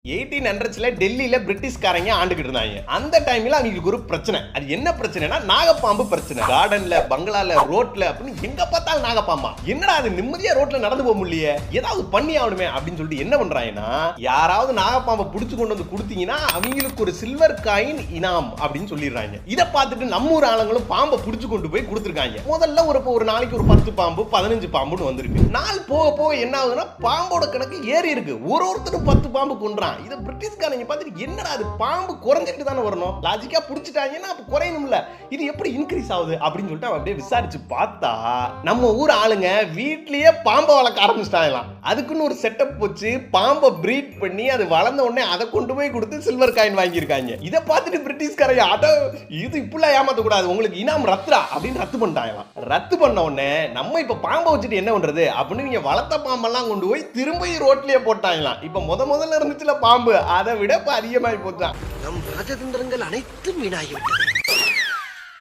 1800s டெல்லியில பிரிட்டிஷ்காரங்க ஆண்டுகிட்டு இருந்தாங்க. அந்த டைம்ல அவங்களுக்கு ஒரு பிரச்சனை. அது என்ன பிரச்சனைனா நாகப்பாம்பு பிரச்சனை. கார்டன்ல, பங்களால, ரோட்ல அப்படின்னு எங்க பார்த்தாலும் நாகப்பாம்பா. என்னடா அது நிம்மதியா ரோட்ல நடந்து போக முடியலையே, ஏதாவது பண்ணி ஆகணுமே அப்படின்னு சொல்லிட்டு என்ன பண்றாங்கன்னா, யாராவது நாகப்பாம்பை புடிச்சு கொண்டு வந்து கொடுத்தீங்கன்னா அவங்களுக்கு ஒரு சில்வர் காயின் இனாம் அப்படின்னு சொல்லிடுறாங்க. இதை பார்த்துட்டு நம்ம ஊர் ஆளுங்களும் பாம்பை புடிச்சு கொண்டு போய் கொடுத்துருக்காங்க. முதல்ல ஒரு நாளைக்கு ஒரு 10 பாம்பு 15 பாம்புன்னு வந்திருக்கு. நாள் போக போக என்ன ஆகுதுன்னா பாம்போட கணக்கு ஏறி இருக்கு. ஒருத்தரும் 10 பாம்பு கொன்றான். இத பிரிட்டிஷ்காரங்க பார்த்துட்டு என்னடா அது பாம்பு குறைஞ்சிட்டு தானே வரணும், லாஜிக்கா புடிச்சிட்டாங்கன்னா அப்ப குறையணும்ல, இது எப்படி இன்க்ரீஸ் ஆகுது அப்படின்னு சொல்லிட்டு அப்படியே விசாரிச்சு பார்த்தா நம்ம ஊர் ஆளுங்க வீட்லயே பாம்பை வளர்க்க ஆரம்பிச்சிட்டாங்களாம். அதுக்குன்னு ஒரு செட்டப் வச்சு பாம்பை பிரீட் பண்ணி அது வளர்ந்த உடனே அதை கொண்டு போய் கொடுத்து சில்வர் காயின் வாங்கியிருக்காங்க. இதை பார்த்துட்டு பிரிட்டிஷ்காரங்க அட இது இப்படிலாம் ஏமாத்த கூடாது, உங்களுக்கு இனாம் ரத்துரா அப்படின்னு ரத்து பண்ணிட்டாங்களாம். ரத்து பண்ண உடனே நம்ம இப்ப பாம்பை வச்சுட்டு என்ன பண்றது அப்படின்னு நீங்க வளர்த்த பாம்பெல்லாம் கொண்டு போய் திரும்ப ரோட்லயே போட்டாங்களாம். இப்ப முதல்ல இருந்துச்சுல பாம்பு, அதை விட இப்ப அதிகமாகி போச்சான். நம் ராஜதந்திரங்கள் அனைத்தும் வீணாகிவிட்டது.